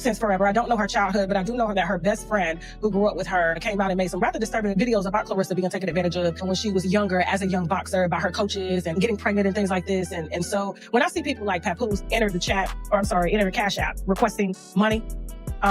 since forever. I don't know her childhood, but I do know that her best friend who grew up with her came out and made some rather disturbing videos about Claressa being taken advantage of when she was younger as a young boxer by her coaches and getting pregnant and things like this. And so when I see people like Papoose enter the Cash App requesting money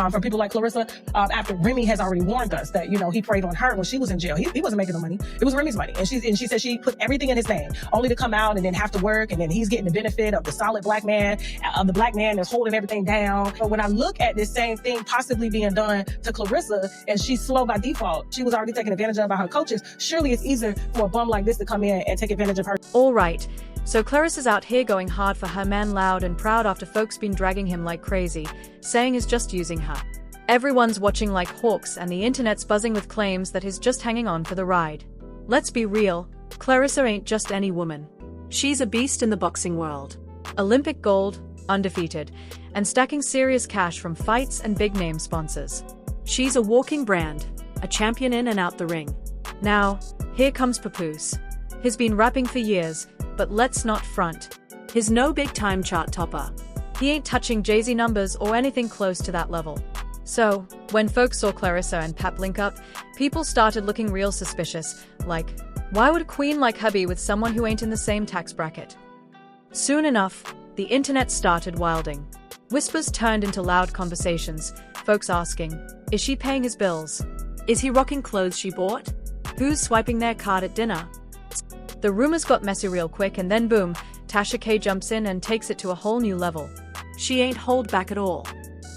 from people like Claressa, after Remy has already warned us that, he preyed on her when she was in jail. He wasn't making the money. It was Remy's money. And she said she put everything in his name, only to come out and then have to work. And then he's getting the benefit of the solid black man, of the black man that's holding everything down. But when I look at this same thing possibly being done to Claressa, and she's slow by default, she was already taken advantage of by her coaches, surely it's easier for a bum like this to come in and take advantage of her. All right. So Claressa's out here going hard for her man loud and proud after folks been dragging him like crazy, saying he's just using her. Everyone's watching like hawks and the internet's buzzing with claims that he's just hanging on for the ride. Let's be real, Claressa ain't just any woman. She's a beast in the boxing world. Olympic gold, undefeated, and stacking serious cash from fights and big-name sponsors. She's a walking brand, a champion in and out the ring. Now, here comes Papoose. He's been rapping for years, but let's not front. He's no big-time chart topper. He ain't touching Jay-Z numbers or anything close to that level. So, when folks saw Claressa and Pap link up, people started looking real suspicious, like, why would a queen like her be with someone who ain't in the same tax bracket? Soon enough, the internet started wilding. Whispers turned into loud conversations, folks asking, is she paying his bills? Is he rocking clothes she bought? Who's swiping their card at dinner? The rumors got messy real quick, and then boom, Tasha K jumps in and takes it to a whole new level. She ain't hold back at all.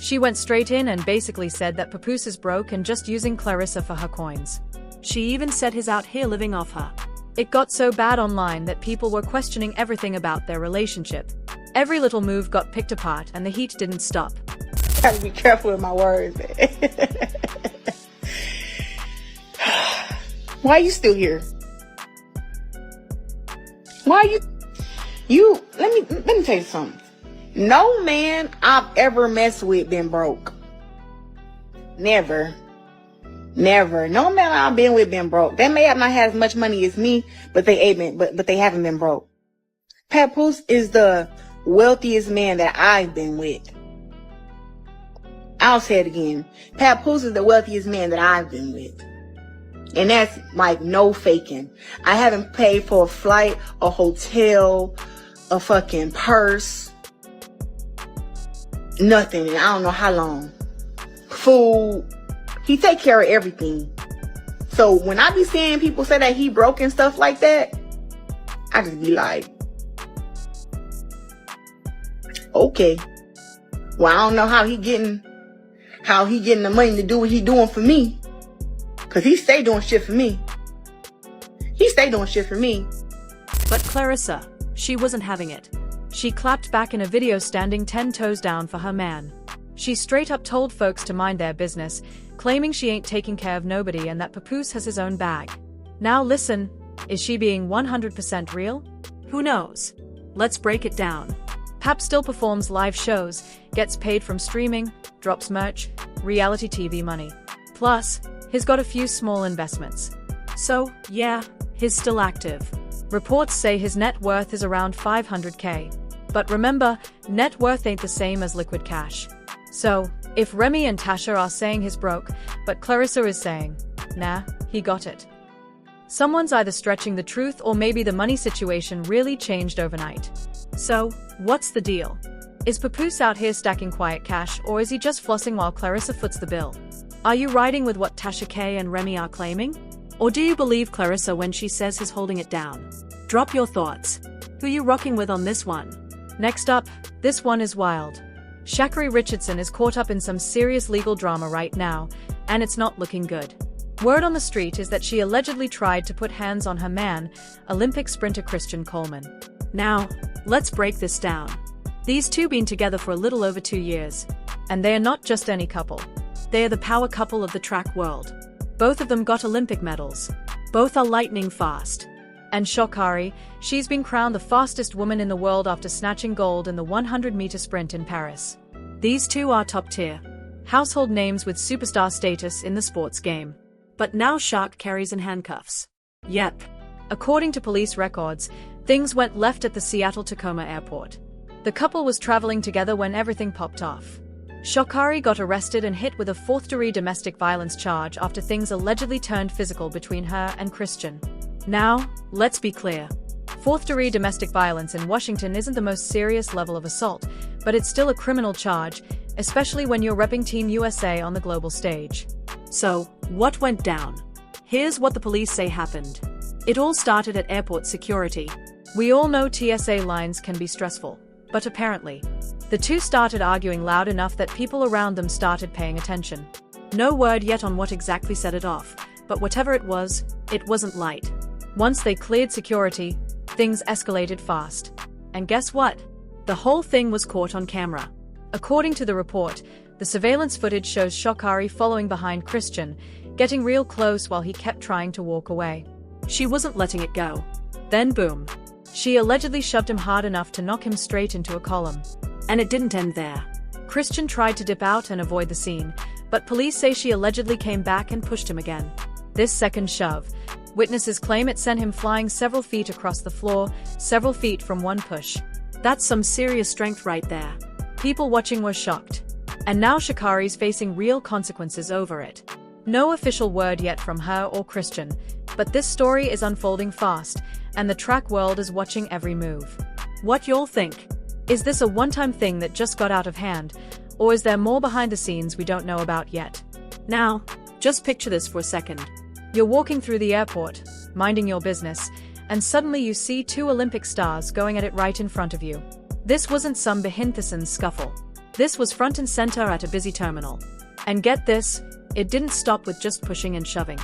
She went straight in and basically said that Papoose is broke and just using Claressa for her coins. She even said he's out here living off her. It got so bad online that people were questioning everything about their relationship. Every little move got picked apart and the heat didn't stop. Gotta be careful with my words. Why are you still here? Why you let me tell you something. No man I've ever messed with been broke. Never. No man I've been with been broke. They may have not had as much money as me, but they haven't been broke. Papoose is the wealthiest man that I've been with. I'll say it again. Papoose is the wealthiest man that I've been with. And that's like no faking. I haven't paid for a flight, a hotel, a fucking purse. Nothing. I don't know how long. Food. He take care of everything. So when I be seeing people say that he broke and stuff like that, I just be like, okay. Well, I don't know how he getting the money to do what he doing for me. Cause he stay doing shit for me. But Claressa, she wasn't having it. She clapped back in a video standing 10 toes down for her man. She straight up told folks to mind their business, claiming she ain't taking care of nobody and that Papoose has his own bag. Now listen, is she being 100% real? Who knows? Let's break it down. Pap still performs live shows, gets paid from streaming, drops merch, reality TV money. Plus, he's got a few small investments. So, yeah, he's still active. Reports say his net worth is around $500K. But remember, net worth ain't the same as liquid cash. So, if Remy and Tasha are saying he's broke, but Claressa is saying, nah, he got it. Someone's either stretching the truth or maybe the money situation really changed overnight. So, what's the deal? Is Papoose out here stacking quiet cash, or is he just flossing while Claressa foots the bill? Are you riding with what Tasha K and Remy are claiming? Or do you believe Claressa when she says he's holding it down? Drop your thoughts. Who you rocking with on this one? Next up, this one is wild. Sha'Carri Richardson is caught up in some serious legal drama right now, and it's not looking good. Word on the street is that she allegedly tried to put hands on her man, Olympic sprinter Christian Coleman. Now, let's break this down. These two been together for a little over 2 years. And they are not just any couple. They are the power couple of the track world. Both of them got Olympic medals. Both are lightning fast. And Sha'Carri, she's been crowned the fastest woman in the world after snatching gold in the 100-meter sprint in Paris. These two are top tier. Household names with superstar status in the sports game. But now Shaq carries in handcuffs. Yep. According to police records, things went left at the Seattle-Tacoma airport. The couple was traveling together when everything popped off. Sha'Carri got arrested and hit with a fourth-degree domestic violence charge after things allegedly turned physical between her and Christian. Now, let's be clear. Fourth-degree domestic violence in Washington isn't the most serious level of assault, but it's still a criminal charge, especially when you're repping Team USA on the global stage. So, what went down? Here's what the police say happened. It all started at airport security. We all know TSA lines can be stressful, but apparently, the two started arguing loud enough that people around them started paying attention. No word yet on what exactly set it off, but whatever it wasn't light. Once they cleared security, things escalated fast. And guess what? The whole thing was caught on camera. According to the report, the surveillance footage shows Sha'Carri following behind Christian, getting real close while he kept trying to walk away. She wasn't letting it go. Then boom. She allegedly shoved him hard enough to knock him straight into a column. And it didn't end there. Christian tried to dip out and avoid the scene, but police say she allegedly came back and pushed him again. This second shove, witnesses claim it sent him flying several feet across the floor, several feet from one push. That's some serious strength right there. People watching were shocked. And now Sha'Carri's facing real consequences over it. No official word yet from her or Christian, but this story is unfolding fast, and the track world is watching every move. What y'all think? Is this a one-time thing that just got out of hand, or is there more behind the scenes we don't know about yet? Now, just picture this for a second. You're walking through the airport, minding your business, and suddenly you see two Olympic stars going at it right in front of you. This wasn't some behind-the-scenes scuffle. This was front and center at a busy terminal. And get this, it didn't stop with just pushing and shoving.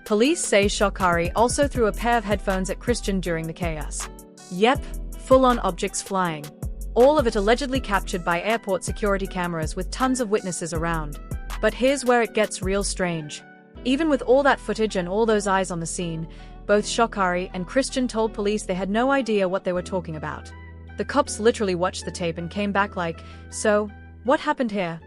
Police say Sha'Carri also threw a pair of headphones at Christian during the chaos. Yep, full-on objects flying. All of it allegedly captured by airport security cameras with tons of witnesses around. But here's where it gets real strange. Even with all that footage and all those eyes on the scene, both Sha'Carri and Christian told police they had no idea what they were talking about. The cops literally watched the tape and came back like, "So, what happened here?"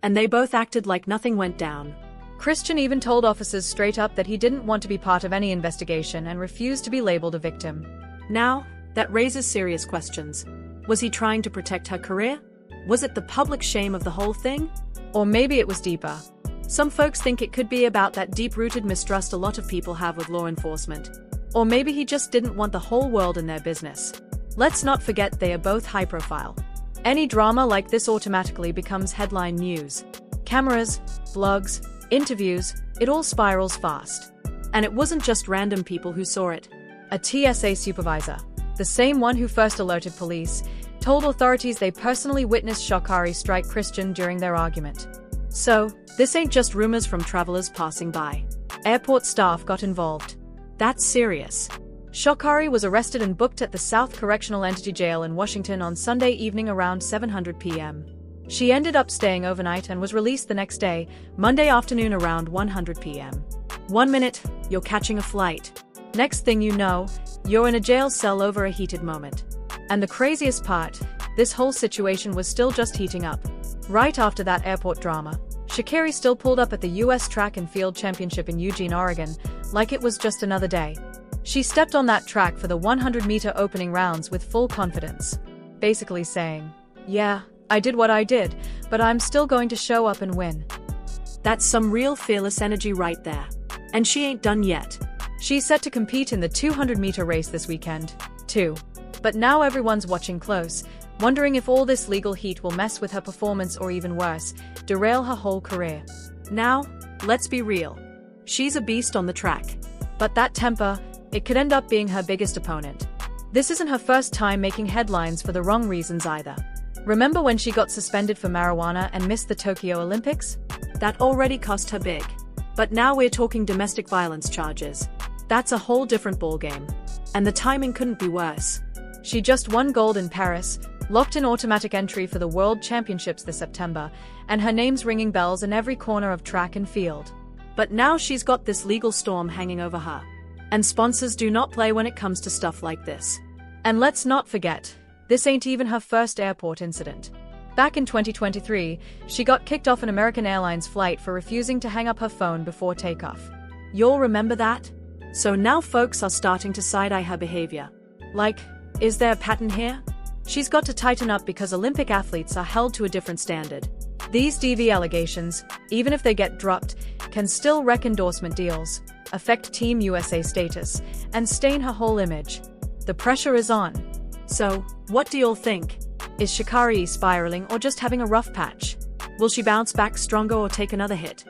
And they both acted like nothing went down. Christian even told officers straight up that he didn't want to be part of any investigation and refused to be labeled a victim. Now, that raises serious questions. Was he trying to protect her career? Was it the public shame of the whole thing? Or maybe it was deeper. Some folks think it could be about that deep-rooted mistrust a lot of people have with law enforcement. Or maybe he just didn't want the whole world in their business. Let's not forget they are both high-profile. Any drama like this automatically becomes headline news. Cameras, blogs, interviews, it all spirals fast. And it wasn't just random people who saw it. A TSA supervisor, the same one who first alerted police, told authorities they personally witnessed Sha'Carri strike Christian during their argument. So, this ain't just rumors from travelers passing by. Airport staff got involved. That's serious. Sha'Carri was arrested and booked at the South Correctional Entity Jail in Washington on Sunday evening around 7:00 p.m. She ended up staying overnight and was released the next day, Monday afternoon around 1:00 p.m. 1 minute, you're catching a flight. Next thing you know, you're in a jail cell over a heated moment. And the craziest part, this whole situation was still just heating up. Right after that airport drama, Sha'Carri still pulled up at the U.S. Track and Field Championship in Eugene, Oregon, like it was just another day. She stepped on that track for the 100-meter opening rounds with full confidence, basically saying, "Yeah, I did what I did, but I'm still going to show up and win." That's some real fearless energy right there. And she ain't done yet. She's set to compete in the 200-meter race this weekend, too. But now everyone's watching close, wondering if all this legal heat will mess with her performance or even worse, derail her whole career. Now, let's be real. She's a beast on the track. But that temper, it could end up being her biggest opponent. This isn't her first time making headlines for the wrong reasons either. Remember when she got suspended for marijuana and missed the Tokyo Olympics? That already cost her big. But now we're talking domestic violence charges. That's a whole different ballgame. And the timing couldn't be worse. She just won gold in Paris, locked in automatic entry for the World Championships this September, and her name's ringing bells in every corner of track and field. But now she's got this legal storm hanging over her. And sponsors do not play when it comes to stuff like this. And let's not forget, this ain't even her first airport incident. Back in 2023, she got kicked off an American Airlines flight for refusing to hang up her phone before takeoff. You'll remember that? So now folks are starting to side-eye her behavior. Like, is there a pattern here? She's got to tighten up because Olympic athletes are held to a different standard. These DV allegations, even if they get dropped, can still wreck endorsement deals, affect Team USA status, and stain her whole image. The pressure is on. So, what do y'all think? Is Sha'Carri spiraling or just having a rough patch? Will she bounce back stronger or take another hit?